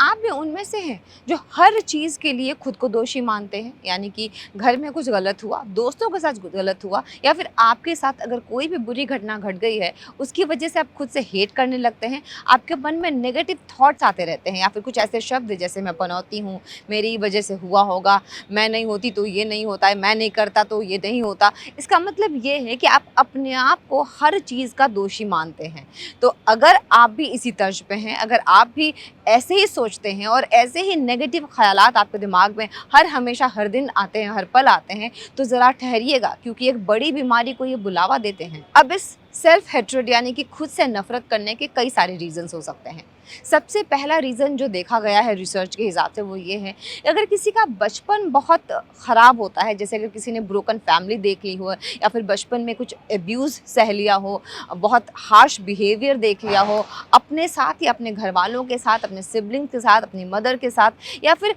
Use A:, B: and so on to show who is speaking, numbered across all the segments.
A: आप भी उनमें से हैं जो हर चीज़ के लिए खुद को दोषी मानते हैं? यानी कि घर में कुछ गलत हुआ, दोस्तों के साथ कुछ गलत हुआ, या फिर आपके साथ अगर कोई भी बुरी घटना घट गई है, उसकी वजह से आप खुद से हेट करने लगते हैं, आपके मन में नेगेटिव थॉट्स आते रहते हैं, या फिर कुछ ऐसे शब्द जैसे मैं पनौती हूँ, मेरी वजह से हुआ होगा, मैं नहीं होती तो ये नहीं होता है, मैं नहीं करता तो ये नहीं होता। इसका मतलब ये है कि आप अपने आप को हर चीज़ का दोषी मानते हैं। तो अगर आप भी इसी तर्ज पे हैं, अगर आप भी ऐसे ही सोचते हैं और ऐसे ही नेगेटिव ख़यालात आपके दिमाग में हमेशा हर दिन आते हैं, हर पल आते हैं, तो ज़रा ठहरिएगा, क्योंकि एक बड़ी बीमारी को ये बुलावा देते हैं। अब इस सेल्फ हेट्रेड यानी कि खुद से नफ़रत करने के कई सारे रीज़न्स हो सकते हैं। सबसे पहला रीज़न जो देखा गया है रिसर्च के हिसाब से वो ये है, अगर किसी का बचपन बहुत ख़राब होता है, जैसे अगर किसी ने ब्रोकन फैमिली देख ली हो, या फिर बचपन में कुछ एब्यूज़ सह लिया हो, बहुत हार्श बिहेवियर देख लिया हो अपने साथ या अपने घर वालों के साथ, अपने सिबलिंग के साथ, अपनी मदर के साथ, या फिर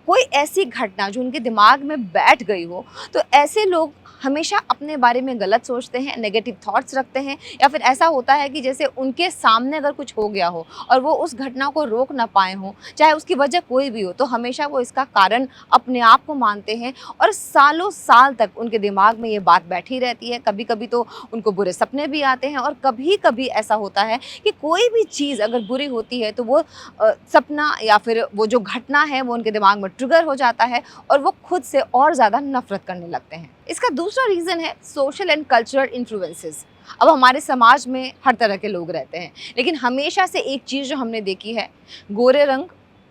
A: कोई ऐसी घटना जो उनके दिमाग में बैठ गई हो, तो ऐसे लोग हमेशा अपने बारे में गलत सोचते हैं, नेगेटिव थॉट्स रखते हैं, या फिर ऐसा होता है कि जैसे उनके सामने अगर कुछ हो गया हो और वो उस घटना को रोक ना पाए हों, चाहे उसकी वजह कोई भी हो, तो हमेशा वो इसका कारण अपने आप को मानते हैं और सालों साल तक उनके दिमाग में ये बात बैठी रहती है। कभी कभी तो उनको बुरे सपने भी आते हैं, और कभी कभी ऐसा होता है कि कोई भी चीज़ अगर बुरी होती है तो वो सपना या फिर वो जो घटना है वो उनके दिमाग में ट्रिगर हो जाता है और वो खुद से और ज़्यादा नफरत करने लगते हैं। इसका दूसरा रीज़न है सोशल एंड कल्चरल इन्फ्लुएंसेस। अब हमारे समाज में हर तरह के लोग रहते हैं, लेकिन हमेशा से एक चीज़ जो हमने देखी है, गोरे रंग,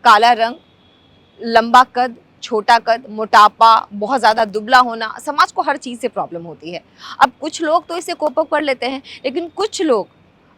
A: काला रंग, लंबा कद, छोटा कद, मोटापा, बहुत ज़्यादा दुबला होना, समाज को हर चीज़ से प्रॉब्लम होती है। अब कुछ लोग तो इसे कोप अप कर लेते हैं, लेकिन कुछ लोग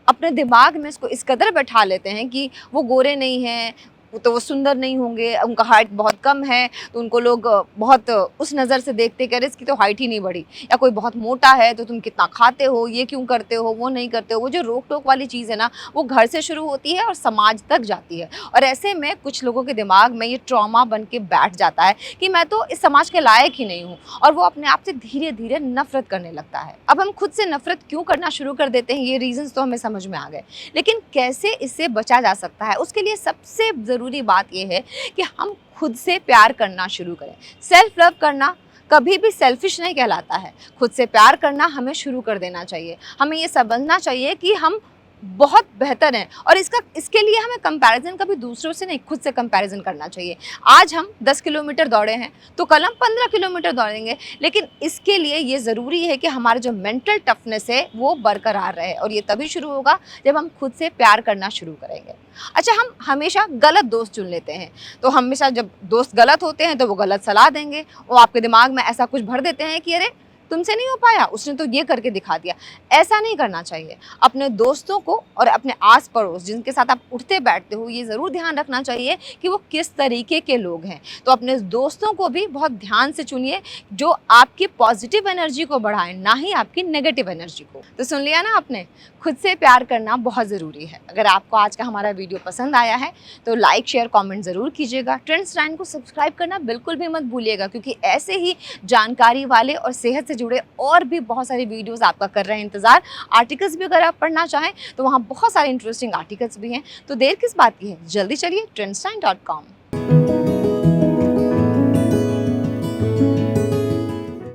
A: अपने दिमाग में इसको इस कदर बैठा लेते हैं कि वो गोरे नहीं हैं तो वो सुंदर नहीं होंगे, उनका हाइट बहुत कम है तो उनको लोग बहुत उस नज़र से देखते हैं कि अरे इसकी तो हाइट ही नहीं बढ़ी, या कोई बहुत मोटा है तो तुम कितना खाते हो, ये क्यों करते हो, वो नहीं करते हो। वो जो रोक टोक वाली चीज़ है ना, वो घर से शुरू होती है और समाज तक जाती है, और ऐसे में कुछ लोगों के दिमाग में ये ट्रॉमा बन के बैठ जाता है कि मैं तो इस समाज के लायक ही नहीं हूँ, और वो अपने आप से धीरे धीरे नफरत करने लगता है। अब हम खुद से नफरत क्यों करना शुरू कर देते हैं, ये रीजंस तो हमें समझ में आ गए, लेकिन कैसे इससे बचा जा सकता है, उसके लिए सबसे ज़रूरी बात यह है कि हम खुद से प्यार करना शुरू करें। सेल्फ लव करना कभी भी सेल्फिश नहीं कहलाता है। खुद से प्यार करना हमें शुरू कर देना चाहिए। हमें ये समझना चाहिए कि हम बहुत बेहतर हैं, और इसके लिए हमें कंपैरिजन कभी दूसरों से नहीं, खुद से कंपैरिजन करना चाहिए। आज हम 10 किलोमीटर दौड़े हैं तो कल हम 15 किलोमीटर दौड़ेंगे, लेकिन इसके लिए ये ज़रूरी है कि हमारा जो मेंटल टफनेस है वो बरकरार रहे, और ये तभी शुरू होगा जब हम खुद से प्यार करना शुरू करेंगे। अच्छा, हम हमेशा गलत दोस्त चुन लेते हैं, तो हमेशा जब दोस्त गलत होते हैं तो वो गलत सलाह देंगे, वो आपके दिमाग में ऐसा कुछ भर देते हैं कि अरे तुमसे नहीं हो पाया, उसने तो ये करके दिखा दिया। ऐसा नहीं करना चाहिए। अपने दोस्तों को और अपने आस पड़ोस जिनके साथ आप उठते बैठते हो, ये ज़रूर ध्यान रखना चाहिए कि वो किस तरीके के लोग हैं। तो अपने दोस्तों को भी बहुत ध्यान से चुनिए जो आपकी पॉजिटिव एनर्जी को बढ़ाएं, ना ही आपकी नेगेटिव एनर्जी को। तो सुन लिया ना आपने, खुद से प्यार करना बहुत ज़रूरी है। अगर आपको आज का हमारा वीडियो पसंद आया है तो लाइक शेयर कमेंट ज़रूर कीजिएगा। ट्रेंड्स 9 को सब्सक्राइब करना बिल्कुल भी मत भूलिएगा, क्योंकि ऐसे ही जानकारी वाले और सेहत से जुड़े और भी बहुत सारे वीडियोस आपका कर रहे हैं इंतज़ार। आर्टिकल्स भी अगर आप पढ़ना चाहें तो वहाँ बहुत सारे इंटरेस्टिंग आर्टिकल्स भी हैं, तो देर किस बात की है, जल्दी चलिए trends9.com।